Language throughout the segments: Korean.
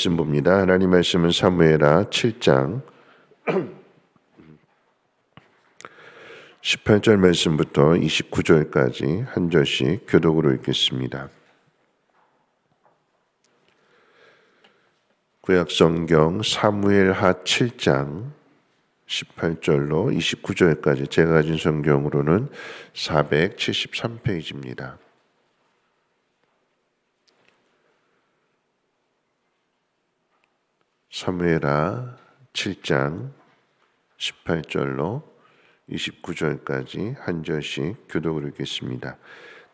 말씀 봅니다. 하나님 말씀은 사무엘하 7장 18절 말씀부터 29절까지 한 절씩 교독으로 읽겠습니다. 구약성경 사무엘하 7장 18절로 29절까지 제가 가진 성경으로는 473페이지입니다. 사무엘하 7장 18절로 29절까지 한 절씩 교독을 읽겠습니다.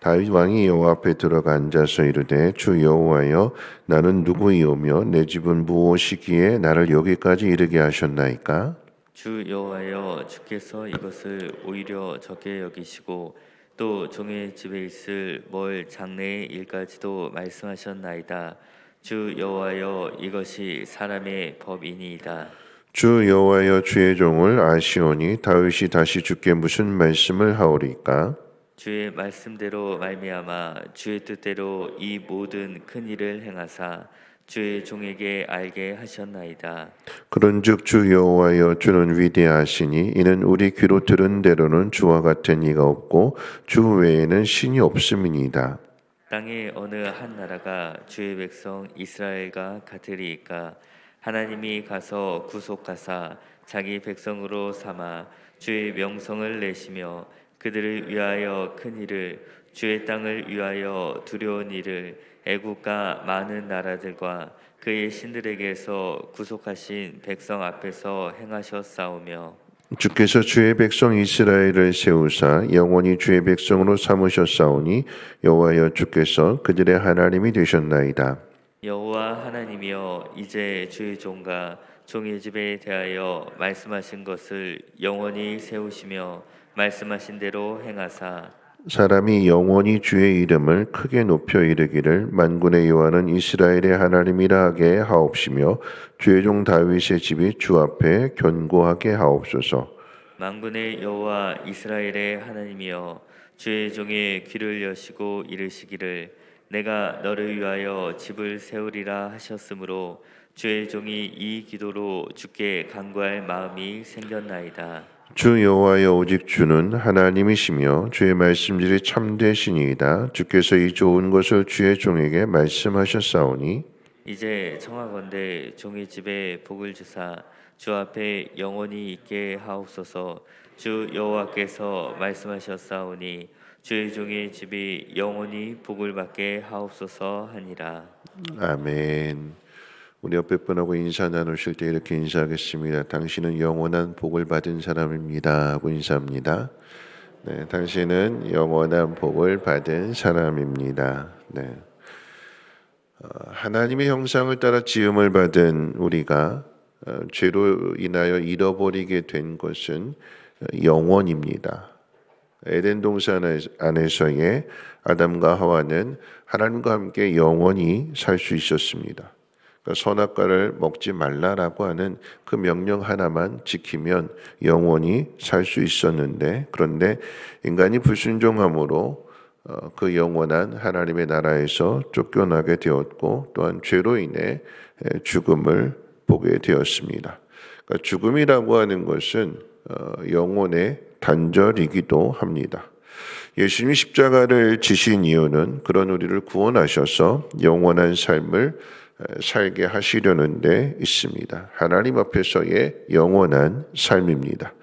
다윗 왕이 여호와 앞에 들어가 앉아서 이르되 주 여호와여 나는 누구이오며 내 집은 무엇이기에 나를 여기까지 이르게 하셨나이까? 주 여호와여 주께서 이것을 오히려 적게 여기시고 또 종의 집에 있을 뭘 장래의 일까지도 말씀하셨나이다. 주 여호와여 이것이 사람의 법이니이다. 주 여호와여 주의 종을 아시오니 다윗이 다시 주께 무슨 말씀을 하오리까? 주의 말씀대로 말미암아 주의 뜻대로 이 모든 큰 일을 행하사 주의 종에게 알게 하셨나이다. 그런즉 주 여호와여 주는 위대하시니 이는 우리 귀로 들은 대로는 주와 같은 이가 없고 주 외에는 신이 없음이니이다. 땅의 어느 한 나라가 주의 백성 이스라엘과 같으리이까? 하나님이 가서 구속하사 자기 백성으로 삼아 주의 명성을 내시며 그들을 위하여 큰 일을 주의 땅을 위하여 두려운 일을 애국과 많은 나라들과 그의 신들에게서 구속하신 백성 앞에서 행하셨사오며 주께서 주의 백성 이스라엘을 세우사 영원히 주의 백성으로 삼으셨사오니 여호와여 주께서 그들의 하나님이 되셨나이다. 여호와 하나님이여 이제 주의 종과 종의 집에 대하여 말씀하신 것을 영원히 세우시며 말씀하신 대로 행하사 사람이 영원히 주의 이름을 크게 높여 이르기를 만군의 여호와는 이스라엘의 하나님이라 하게 하옵시며 주의 종 다윗의 집이 주 앞에 견고하게 하옵소서. 만군의 여호와 이스라엘의 하나님이여 주의 종의 귀를 여시고 이르시기를 내가 너를 위하여 집을 세우리라 하셨으므로 주의 종이 이 기도로 주께 간구할 마음이 생겼나이다. 주 여호와여 오직 주는 하나님이시며 주의 말씀들이 참되시니이다. 주께서 이 좋은 것을 주의 종에게 말씀하셨사오니 이제 청하건대 종의 집에 복을 주사 주 앞에 영원히 있게 하옵소서. 주 여호와께서 말씀하셨사오니 주의 종의 집이 영원히 복을 받게 하옵소서 하니라. 아멘. 우리 옆에 분하고 인사 나누실 때 이렇게 인사하겠습니다. 당신은 영원한 복을 받은 사람입니다 하고 인사합니다. 네, 당신은 영원한 복을 받은 사람입니다. 네. 하나님의 형상을 따라 지음을 받은 우리가 죄로 인하여 잃어버리게 된 것은 영원입니다. 에덴 동산 안에서의 아담과 하와는 하나님과 함께 영원히 살 수 있었습니다. 그러니까 선악과를 먹지 말라라고 하는 그 명령 하나만 지키면 영원히 살 수 있었는데, 그런데 인간이 불순종함으로 그 영원한 하나님의 나라에서 쫓겨나게 되었고 또한 죄로 인해 죽음을 보게 되었습니다. 그러니까 죽음이라고 하는 것은 영혼의 단절이기도 합니다. 예수님이 십자가를 지신 이유는 그런 우리를 구원하셔서 영원한 삶을 살게 하시려는 데 있습니다. 하나님 앞에서의 영원한 삶입니다.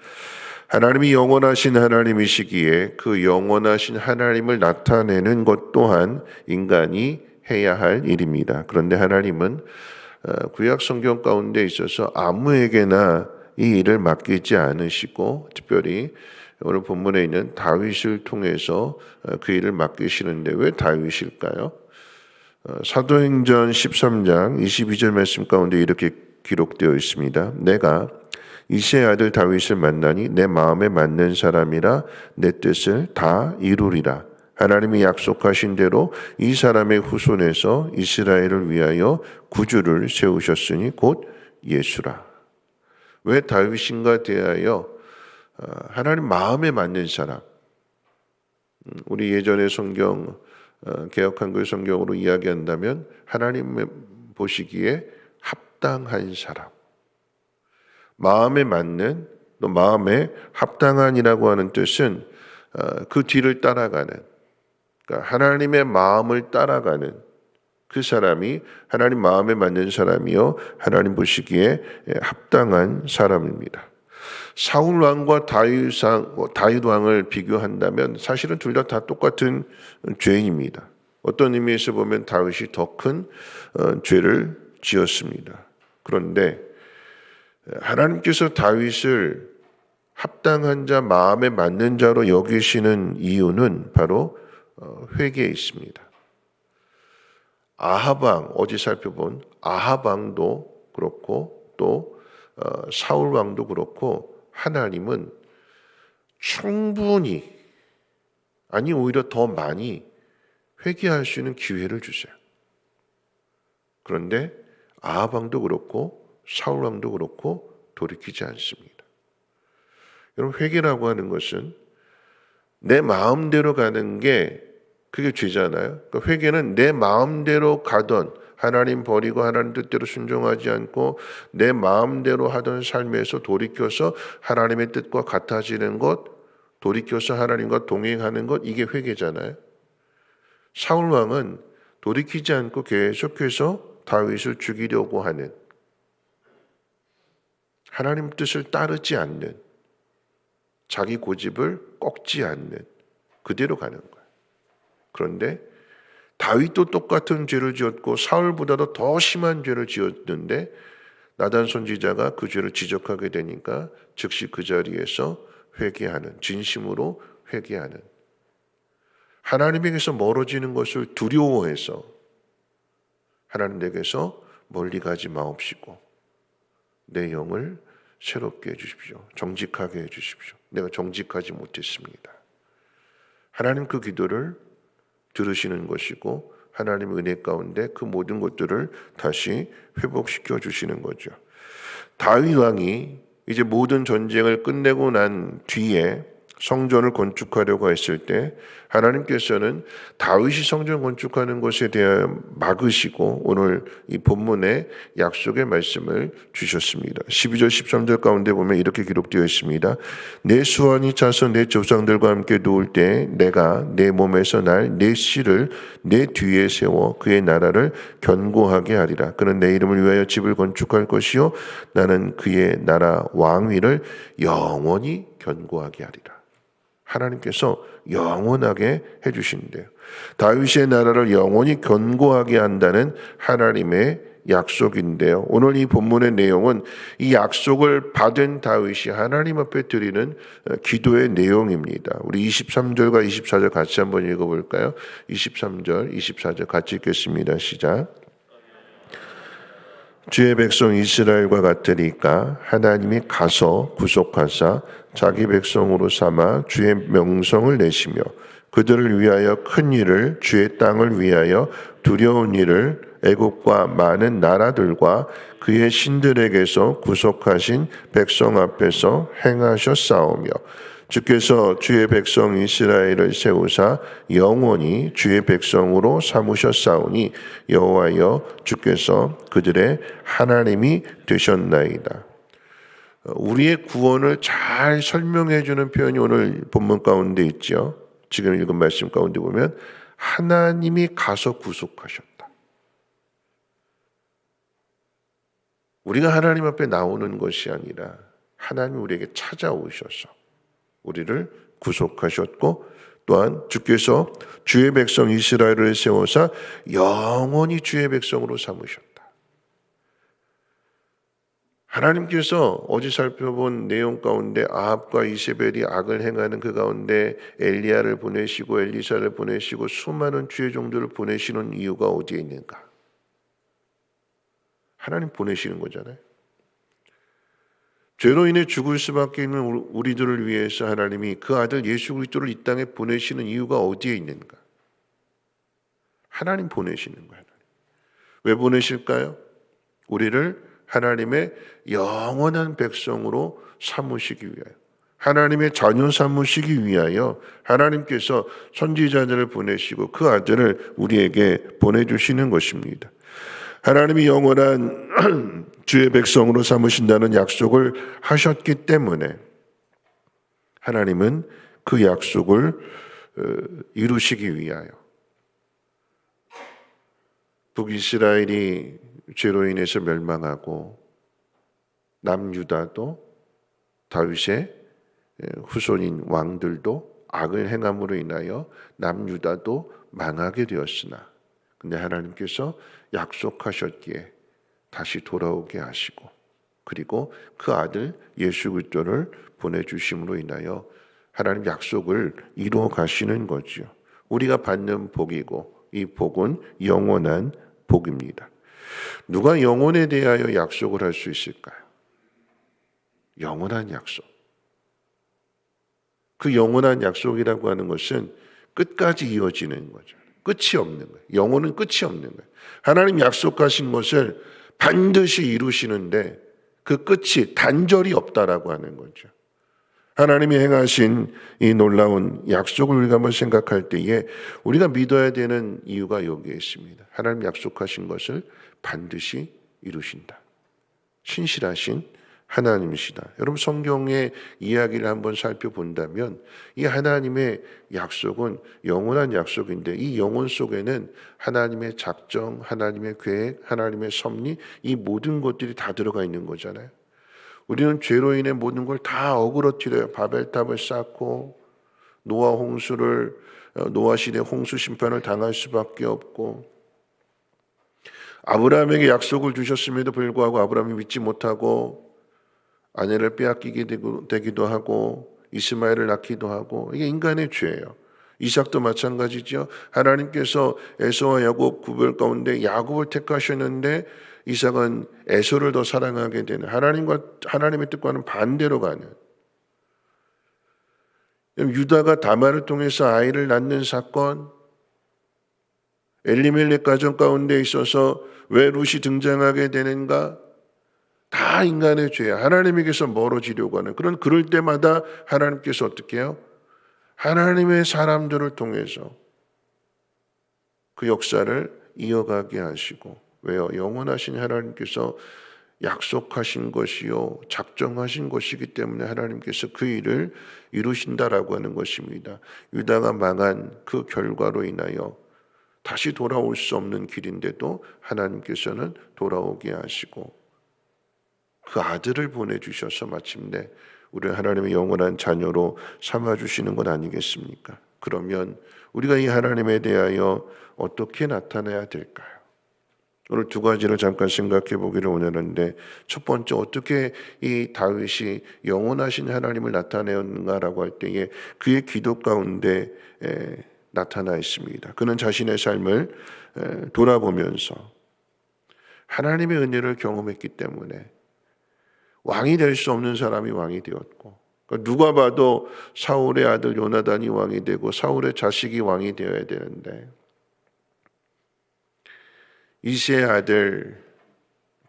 하나님이 영원하신 하나님이시기에 그 영원하신 하나님을 나타내는 것 또한 인간이 해야 할 일입니다. 그런데 하나님은 구약 성경 가운데 있어서 아무에게나 이 일을 맡기지 않으시고 특별히 오늘 본문에 있는 다윗을 통해서 그 일을 맡기시는데 왜 다윗일까요? 사도행전 13장 22절 말씀 가운데 이렇게 기록되어 있습니다. 내가 이새의 아들 다윗을 만나니 내 마음에 맞는 사람이라 내 뜻을 다 이루리라. 하나님이 약속하신 대로 이 사람의 후손에서 이스라엘을 위하여 구주를 세우셨으니 곧 예수라. 왜 다윗인가 대하여 하나님 마음에 맞는 사람. 우리 예전의 성경 개역한글 성경으로 이야기한다면 하나님 보시기에 합당한 사람, 마음에 맞는, 또 마음에 합당한이라고 하는 뜻은 그 뒤를 따라가는, 그러니까 하나님의 마음을 따라가는 그 사람이 하나님 마음에 맞는 사람이요 하나님 보시기에 합당한 사람입니다. 사울 왕과 다윗 왕을 비교한다면 사실은 둘 다 똑같은 죄인입니다. 어떤 의미에서 보면 다윗이 더 큰 죄를 지었습니다. 그런데 하나님께서 다윗을 합당한 자, 마음에 맞는 자로 여기시는 이유는 바로 회개에 있습니다. 아합 왕, 어제 살펴본 아합 왕도 그렇고 또 사울 왕도 그렇고 하나님은 충분히, 아니 오히려 더 많이 회개할 수 있는 기회를 주세요. 그런데 아합 왕도 그렇고 사울 왕도 그렇고 돌이키지 않습니다. 여러분, 회개라고 하는 것은 내 마음대로 가는 게 그게 죄잖아요. 그러니까 회개는 내 마음대로 가던, 하나님 버리고 하나님 뜻대로 순종하지 않고 내 마음대로 하던 삶에서 돌이켜서 하나님의 뜻과 같아지는 것, 돌이켜서 하나님과 동행하는 것, 이게 회개잖아요. 사울 왕은 돌이키지 않고 계속해서 다윗을 죽이려고 하는, 하나님 뜻을 따르지 않는, 자기 고집을 꺾지 않는, 그대로 가는 거예요. 그런데 다윗도 똑같은 죄를 지었고 사울보다도 더 심한 죄를 지었는데 나단 선지자가 그 죄를 지적하게 되니까 즉시 그 자리에서 회개하는, 진심으로 회개하는, 하나님에게서 멀어지는 것을 두려워해서 하나님에게서 멀리 가지 마옵시고 내 영을 새롭게 해주십시오. 정직하게 해주십시오. 내가 정직하지 못했습니다. 하나님 그 기도를 들으시는 것이고 하나님의 은혜 가운데 그 모든 것들을 다시 회복시켜 주시는 거죠. 다윗 왕이 이제 모든 전쟁을 끝내고 난 뒤에 성전을 건축하려고 했을 때 하나님께서는 다윗이 성전 건축하는 것에 대한 막으시고 오늘 이 본문에 약속의 말씀을 주셨습니다. 12절 13절 가운데 보면 이렇게 기록되어 있습니다. 내 수완이 차서 내 조상들과 함께 누울 때 내가 내 몸에서 날 내 씨를 내 뒤에 세워 그의 나라를 견고하게 하리라. 그는 내 이름을 위하여 집을 건축할 것이요 나는 그의 나라 왕위를 영원히 견고하게 하리라. 하나님께서 영원하게 해주신대요. 다윗의 나라를 영원히 견고하게 한다는 하나님의 약속인데요. 오늘 이 본문의 내용은 이 약속을 받은 다윗이 하나님 앞에 드리는 기도의 내용입니다. 우리 23절과 24절 같이 한번 읽어볼까요? 23절, 24절 같이 읽겠습니다. 시작. 주의 백성 이스라엘과 같으니까 하나님이 가서 구속하사 자기 백성으로 삼아 주의 명성을 내시며 그들을 위하여 큰 일을, 주의 땅을 위하여 두려운 일을 애국과 많은 나라들과 그의 신들에게서 구속하신 백성 앞에서 행하셨사오며 주께서 주의 백성 이스라엘을 세우사 영원히 주의 백성으로 삼으셨사오니 여호와여 주께서 그들의 하나님이 되셨나이다. 우리의 구원을 잘 설명해 주는 표현이 오늘 본문 가운데 있죠. 지금 읽은 말씀 가운데 보면 하나님이 가서 구속하셨다. 우리가 하나님 앞에 나오는 것이 아니라 하나님이 우리에게 찾아오셔서 우리를 구속하셨고 또한 주께서 주의 백성 이스라엘을 세워서 영원히 주의 백성으로 삼으셨다. 하나님께서 어제 살펴본 내용 가운데 아합과 이세벨이 악을 행하는 그 가운데 엘리야를 보내시고 엘리사를 보내시고 수많은 주의 종들을 보내시는 이유가 어디에 있는가? 하나님 보내시는 거잖아요. 죄로 인해 죽을 수밖에 있는 우리들을 위해서 하나님이 그 아들 예수 그리스도를 이 땅에 보내시는 이유가 어디에 있는가? 하나님 보내시는 거예요. 왜 보내실까요? 우리를 하나님의 영원한 백성으로 삼으시기 위하여, 하나님의 자녀 삼으시기 위하여 하나님께서 선지자들을 보내시고 그 아들을 우리에게 보내주시는 것입니다. 하나님이 영원한 주의 백성으로 삼으신다는 약속을 하셨기 때문에 하나님은 그 약속을 이루시기 위하여 북이스라엘이 죄로 인해서 멸망하고 남유다도 다윗의 후손인 왕들도 악을 행함으로 인하여 남유다도 망하게 되었으나 근데 하나님께서 약속하셨기에 다시 돌아오게 하시고 그리고 그 아들 예수 그리스도를 보내주심으로 인하여 하나님 약속을 이루어 가시는 거죠. 우리가 받는 복이고 이 복은 영원한 복입니다. 누가 영혼에 대하여 약속을 할 수 있을까요? 영원한 약속. 그 영원한 약속이라고 하는 것은 끝까지 이어지는 거죠. 끝이 없는 거예요. 영혼은 끝이 없는 거예요. 하나님 약속하신 것을 반드시 이루시는데 그 끝이 단절이 없다라고 하는 거죠. 하나님이 행하신 이 놀라운 약속을 우리가 한번 생각할 때에 우리가 믿어야 되는 이유가 여기에 있습니다. 하나님 약속하신 것을 반드시 이루신다. 신실하신 하나님이시다. 여러분 성경의 이야기를 한번 살펴본다면 이 하나님의 약속은 영원한 약속인데 이 영혼 속에는 하나님의 작정, 하나님의 계획, 하나님의 섭리 이 모든 것들이 다 들어가 있는 거잖아요. 우리는 죄로 인해 모든 걸 다 어그러뜨려요. 바벨탑을 쌓고 노아 시대 홍수 심판을 당할 수밖에 없고 아브라함에게 약속을 주셨음에도 불구하고 아브라함이 믿지 못하고 아내를 빼앗기게 되기도 하고 이스마엘을 낳기도 하고 이게 인간의 죄예요. 이삭도 마찬가지죠. 하나님께서 에서와 야곱 구별 가운데 야곱을 택하셨는데 이삭은 에서를 더 사랑하게 되는 하나님의 뜻과는 반대로 가는 유다가 다말을 통해서 아이를 낳는 사건 엘리멜렉 가정 가운데 있어서 왜 룻이 등장하게 되는가? 다 인간의 죄야. 하나님에게서 멀어지려고 하는 그럴 때마다 하나님께서 어떻게 해요? 하나님의 사람들을 통해서 그 역사를 이어가게 하시고 왜요? 영원하신 하나님께서 약속하신 것이요 작정하신 것이기 때문에 하나님께서 그 일을 이루신다라고 하는 것입니다. 유다가 망한 그 결과로 인하여 다시 돌아올 수 없는 길인데도 하나님께서는 돌아오게 하시고 그 아들을 보내주셔서 마침내 우리 하나님의 영원한 자녀로 삼아주시는 것 아니겠습니까? 그러면 우리가 이 하나님에 대하여 어떻게 나타내야 될까요? 오늘 두 가지를 잠깐 생각해 보기를 원하는데 첫 번째 어떻게 이 다윗이 영원하신 하나님을 나타내었는가라고 할 때에 그의 기도 가운데 나타나 있습니다. 그는 자신의 삶을 돌아보면서 하나님의 은혜를 경험했기 때문에 왕이 될 수 없는 사람이 왕이 되었고 그러니까 누가 봐도 사울의 아들 요나단이 왕이 되고 사울의 자식이 왕이 되어야 되는데 이새의 아들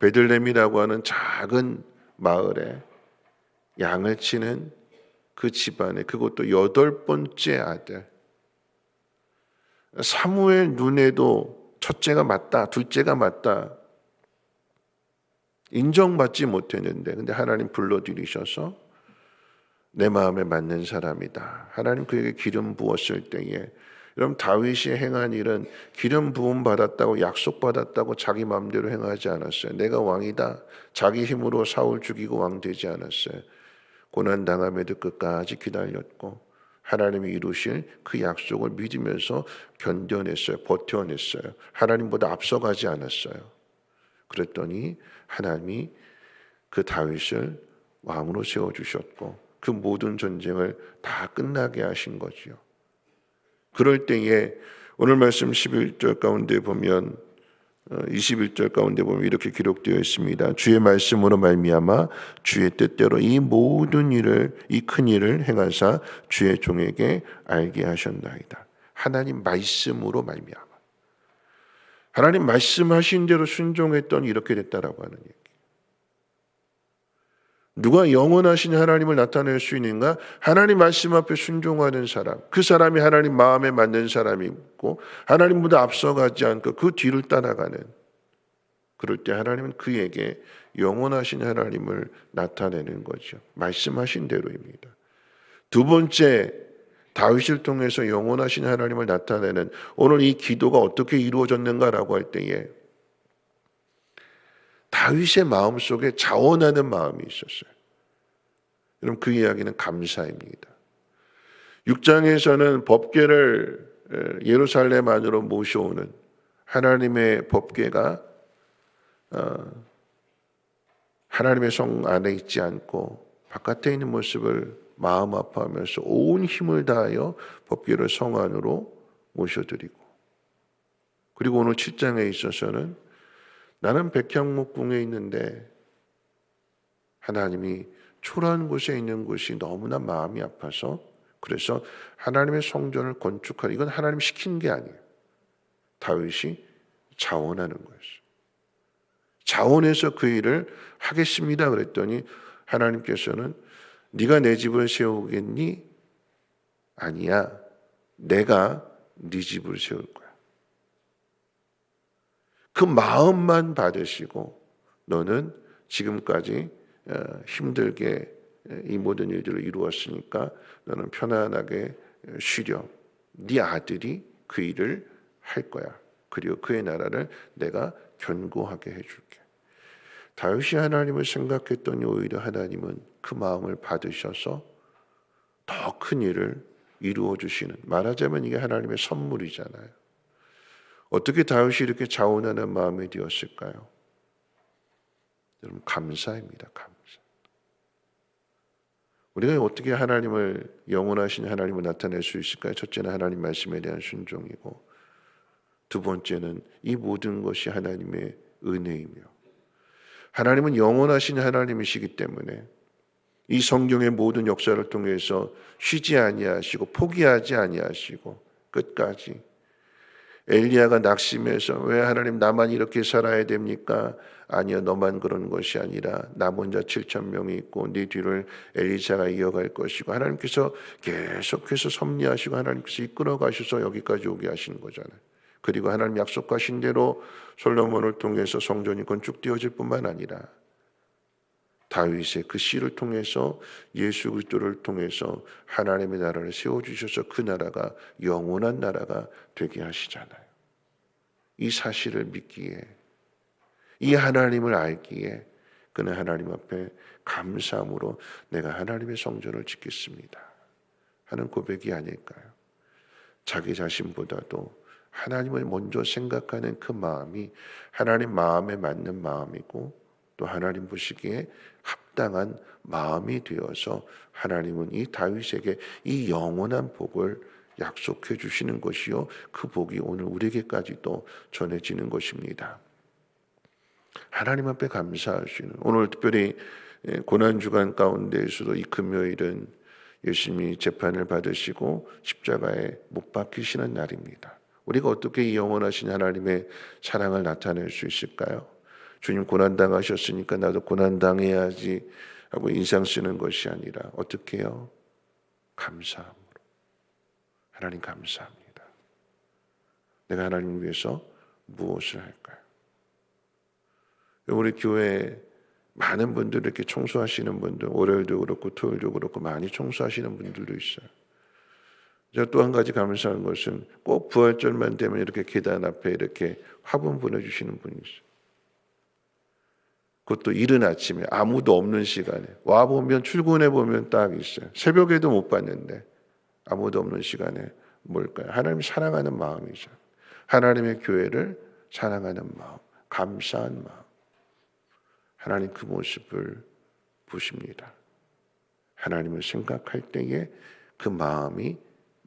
베들레헴이라고 하는 작은 마을에 양을 치는 그 집안에 그것도 8번째 아들 사무엘 눈에도 첫째가 맞다 둘째가 맞다 인정받지 못했는데 근데 하나님 불러들이셔서 내 마음에 맞는 사람이다. 하나님 그에게 기름 부었을 때에 여러분 다윗이 행한 일은 기름 부음 받았다고 약속받았다고 자기 마음대로 행하지 않았어요. 내가 왕이다. 자기 힘으로 사울 죽이고 왕 되지 않았어요. 고난 당함에도 끝까지 기다렸고 하나님이 이루실 그 약속을 믿으면서 견뎌냈어요. 버텨냈어요. 하나님보다 앞서가지 않았어요. 그랬더니 하나님이 그 다윗을 왕으로 세워주셨고 그 모든 전쟁을 다 끝나게 하신 거지요. 그럴 때에 오늘 말씀 11절 가운데 보면 21절 가운데 보면 이렇게 기록되어 있습니다. 주의 말씀으로 말미암아 주의 뜻대로 이 모든 일을 이 큰 일을 행하사 주의 종에게 알게 하셨나이다. 하나님 말씀으로 말미암아 하나님 말씀하신 대로 순종했더니 이렇게 됐다라고 하는 얘기. 누가 영원하신 하나님을 나타낼 수 있는가? 하나님 말씀 앞에 순종하는 사람. 그 사람이 하나님 마음에 맞는 사람이 있고 하나님보다 앞서가지 않고 그 뒤를 따라가는 그럴 때 하나님은 그에게 영원하신 하나님을 나타내는 거죠. 말씀하신 대로입니다. 두 번째, 다윗을 통해서 영원하신 하나님을 나타내는 오늘 이 기도가 어떻게 이루어졌는가라고 할 때에 다윗의 마음속에 자원하는 마음이 있었어요. 여러분 그 이야기는 감사입니다. 6장에서는 법궤를 예루살렘 안으로 모셔오는 하나님의 법궤가 하나님의 성 안에 있지 않고 바깥에 있는 모습을 마음 아파하면서 온 힘을 다하여 법궤를 성 안으로 모셔드리고, 그리고 오늘 7장에 있어서는 나는 백향목궁에 있는데 하나님이 초라한 곳에 있는 곳이 너무나 마음이 아파서 그래서 하나님의 성전을 건축하라. 이건 하나님 시킨 게 아니에요. 다윗이 자원하는 거였어요. 자원해서 그 일을 하겠습니다 그랬더니 하나님께서는 네가 내 집을 세우겠니? 아니야. 내가 네 집을 세울 거야. 그 마음만 받으시고 너는 지금까지 힘들게 이 모든 일들을 이루었으니까 너는 편안하게 쉬렴. 네 아들이 그 일을 할 거야. 그리고 그의 나라를 내가 견고하게 해줄게. 다윗이 하나님을 생각했더니 오히려 하나님은 그 마음을 받으셔서 더 큰 일을 이루어 주시는, 말하자면 이게 하나님의 선물이잖아요. 어떻게 다윗이 이렇게 자원하는 마음이 되었을까요? 여러분 감사입니다. 감사. 우리가 어떻게 하나님을, 영원하신 하나님을 나타낼 수 있을까요? 첫째는 하나님 말씀에 대한 순종이고, 두 번째는 이 모든 것이 하나님의 은혜이며, 하나님은 영원하신 하나님이시기 때문에 이 성경의 모든 역사를 통해서 쉬지 아니하시고 포기하지 아니하시고 끝까지, 엘리야가 낙심해서 왜 하나님 나만 이렇게 살아야 됩니까? 아니요, 너만 그런 것이 아니라 남은 자 7,000명이 있고 네 뒤를 엘리사가 이어갈 것이고, 하나님께서 계속해서 섭리하시고 하나님께서 이끌어 가셔서 여기까지 오게 하시는 거잖아요. 그리고 하나님 약속하신 대로 솔로몬을 통해서 성전이 건축되어질 뿐만 아니라 다윗의 그 씨를 통해서 예수 그리스도를 통해서 하나님의 나라를 세워주셔서 그 나라가 영원한 나라가 되게 하시잖아요. 이 사실을 믿기에, 이 하나님을 알기에 그는 하나님 앞에 감사함으로 내가 하나님의 성전을 짓겠습니다 하는 고백이 아닐까요? 자기 자신보다도 하나님을 먼저 생각하는 그 마음이 하나님 마음에 맞는 마음이고, 또 하나님 보시기에 합당한 마음이 되어서 하나님은 이 다윗에게 이 영원한 복을 약속해 주시는 것이요, 그 복이 오늘 우리에게까지도 전해지는 것입니다. 하나님 앞에 감사하시는, 오늘 특별히 고난주간 가운데에서도 이 금요일은 예수님이 재판을 받으시고 십자가에 못 박히시는 날입니다. 우리가 어떻게 이 영원하신 하나님의 사랑을 나타낼 수 있을까요? 주님 고난당하셨으니까 나도 고난당해야지 하고 인상 쓰는 것이 아니라 어떻게 해요? 감사함으로. 하나님 감사합니다. 내가 하나님을 위해서 무엇을 할까요? 우리 교회 많은 분들, 이렇게 청소하시는 분들, 월요일도 그렇고 토요일도 그렇고 많이 청소하시는 분들도 있어요. 제가 또 한 가지 감사한 것은 꼭 부활절만 되면 이렇게 계단 앞에 이렇게 화분 보내주시는 분이 있어요. 그것도 이른 아침에 아무도 없는 시간에 와보면, 출근해보면 딱 있어요. 새벽에도 못 봤는데 아무도 없는 시간에 뭘까요? 하나님 사랑하는 마음이죠. 하나님의 교회를 사랑하는 마음, 감사한 마음. 하나님 그 모습을 보십니다. 하나님을 생각할 때에 그 마음이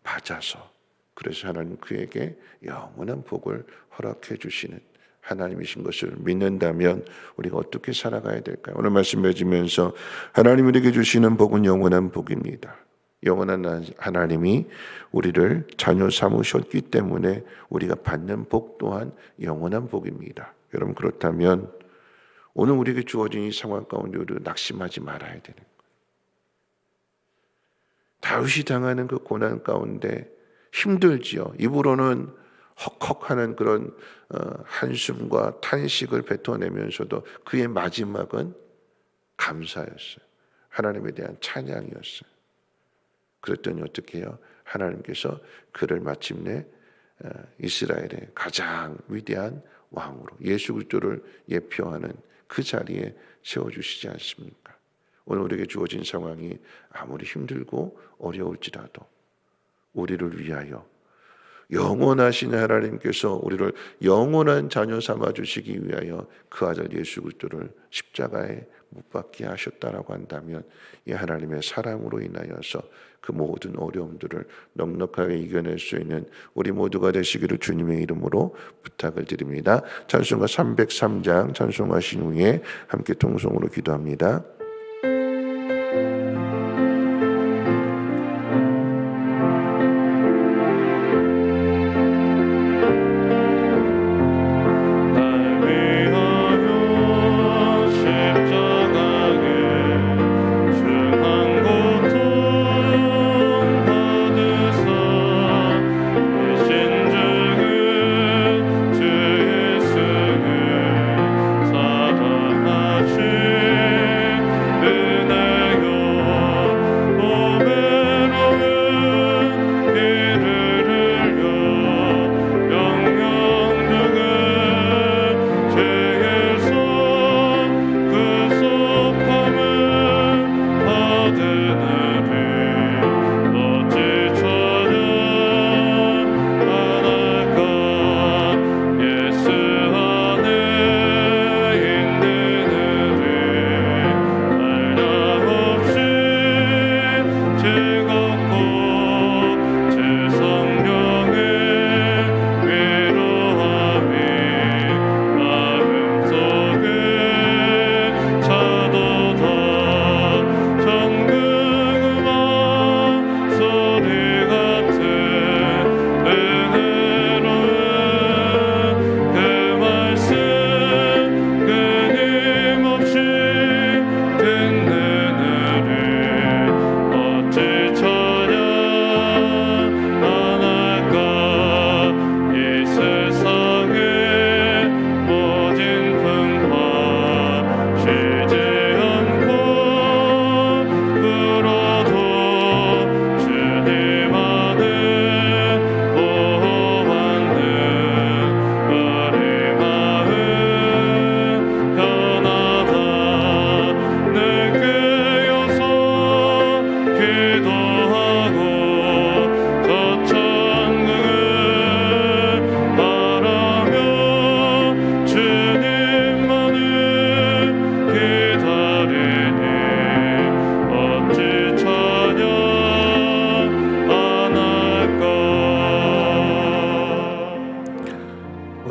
맞아서, 그래서 하나님 그에게 영원한 복을 허락해 주시는 하나님이신 것을 믿는다면 우리가 어떻게 살아가야 될까요? 오늘 말씀 맺으면서 하나님 우리에게 주시는 복은 영원한 복입니다. 영원한 하나님이 우리를 자녀 삼으셨기 때문에 우리가 받는 복 또한 영원한 복입니다. 여러분, 그렇다면 오늘 우리에게 주어진 이 상황 가운데 우리가 낙심하지 말아야 되는 거예요. 다윗이 당하는 그 고난 가운데 힘들지요. 입으로는 헉헉하는 그런 한숨과 탄식을 뱉어내면서도 그의 마지막은 감사였어요. 하나님에 대한 찬양이었어요. 그랬더니 어떻게 해요? 하나님께서 그를 마침내 이스라엘의 가장 위대한 왕으로 예수 그리스도를 예표하는 그 자리에 세워주시지 않습니까? 오늘 우리에게 주어진 상황이 아무리 힘들고 어려울지라도 우리를 위하여 영원하신 하나님께서 우리를 영원한 자녀 삼아 주시기 위하여 그 아들 예수 그리스도를 십자가에 못 박게 하셨다라고 한다면 이 하나님의 사랑으로 인하여서 그 모든 어려움들을 넉넉하게 이겨낼 수 있는 우리 모두가 되시기를 주님의 이름으로 부탁을 드립니다. 찬송가 303장 찬송하신 후에 함께 통성으로 기도합니다.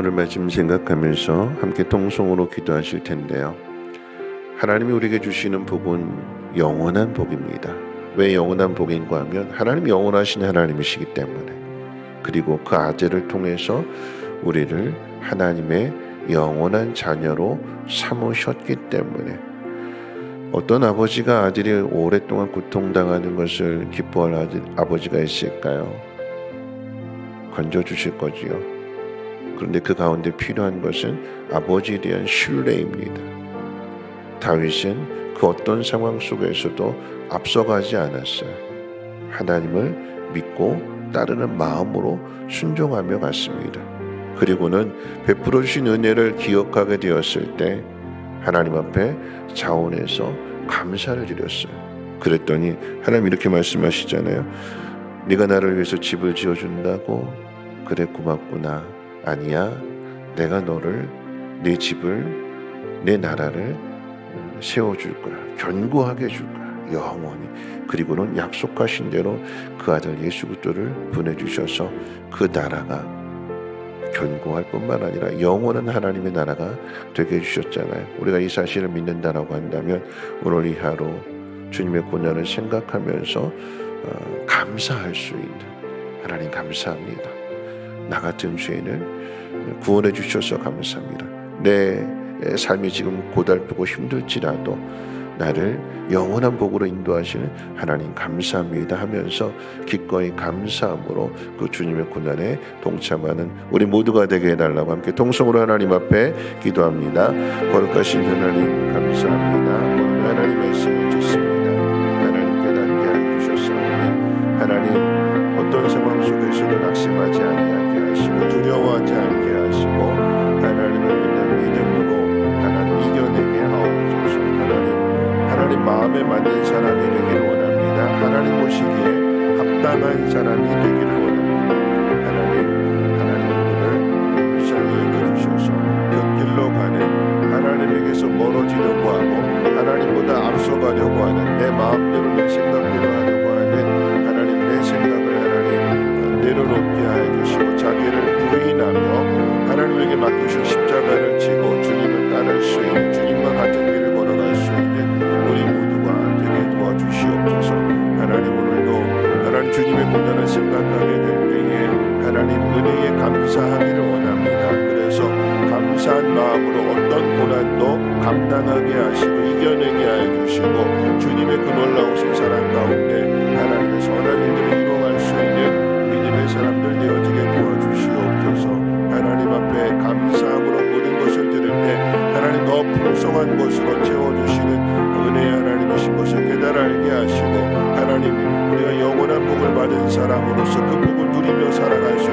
오늘 말씀 생각하면서 함께 통성으로 기도하실 텐데요. 하나님이 우리에게 주시는 복은 영원한 복입니다. 왜 영원한 복인가 하면 하나님이 영원하신 하나님이시기 때문에, 그리고 그 아들을 통해서 우리를 하나님의 영원한 자녀로 삼으셨기 때문에, 어떤 아버지가 아들이 오랫동안 고통당하는 것을 기뻐할 아버지가 있을까요? 건져주실 거지요. 그런데 그 가운데 필요한 것은 아버지에 대한 신뢰입니다. 다윗은 그 어떤 상황 속에서도 앞서가지 않았어요. 하나님을 믿고 따르는 마음으로 순종하며 갔습니다. 그리고는 베풀어 주신 은혜를 기억하게 되었을 때 하나님 앞에 자원해서 감사를 드렸어요. 그랬더니 하나님 이렇게 말씀하시잖아요. 네가 나를 위해서 집을 지어준다고? 그래, 고맙구나. 아니야, 내가 너를, 내 집을, 내 나라를 세워줄 거야. 견고하게 해줄 거야. 영원히. 그리고는 약속하신 대로 그 아들 예수 그리스도를 보내주셔서 그 나라가 견고할 뿐만 아니라 영원한 하나님의 나라가 되게 해주셨잖아요. 우리가 이 사실을 믿는다라고 한다면 오늘 이 하루 주님의 고난을 생각하면서 감사할 수 있는, 하나님 감사합니다. 나 같은 죄인을 구원해 주셔서 감사합니다. 내 삶이 지금 고달프고 힘들지라도 나를 영원한 복으로 인도하시는 하나님 감사합니다 하면서 기꺼이 감사함으로 그 주님의 고난에 동참하는 우리 모두가 되게 해달라고 함께 통성으로 하나님 앞에 기도합니다. 거룩하신 하나님 감사합니다. 오늘 하나님 말씀을 듣습니다. 하나님 깨닫게 하여 주셨사오니 하나님 어떤 상황 속에서도 낙심하지 아니하게 하시고 두려워하지 않게 하시고 하나님을 믿는 믿음으로 하나님 이겨내게 하옵소서. 하나님 마음에 맞는 사람이 되기를 원합니다. 하나님 보시기에 합당한 사람이 되기를 원합니다. 하나님 우리를 불쌍히 여겨주셔서 곁길로 가는 하나님에게서 멀어지려고 하고 하나님보다 앞서가려고 하는 내 마음대로 내 생각대로 하려고 하는 하나님 내 생각을 하나님 내려놓게 하여 주시고 자기를 부인하며 하나님에게 맡기신 십자가를 지고 주님을 따를 수 있는 주님과 같은 길을 걸어갈 수 있는 우리 모두가 되게 도와주시옵소서. 하나님 오늘도 하나님 주님의 고난을 생각하게 될 때에 하나님 은혜에 감사하기를 원합니다. 그래서 감사한 마음으로 어떤 고난도 감당하게 하시고 이겨내게 하여 주시고 주님의 그 놀라우신 사랑 가운데 하나님의 선한 일들을 이루어갈 수 있는 믿음의 사람들 되어지게 도와주시옵소서. 하나님 앞에 감사함으로 모든 것을 드릴 때 하나님 더 풍성한 것으로 채워주시는 은혜의 하나님이신 것을 깨달아 알게 하시고 하나님 우리가 영원한 복을 받은 사람으로서 그 복을 누리며 살아갈 수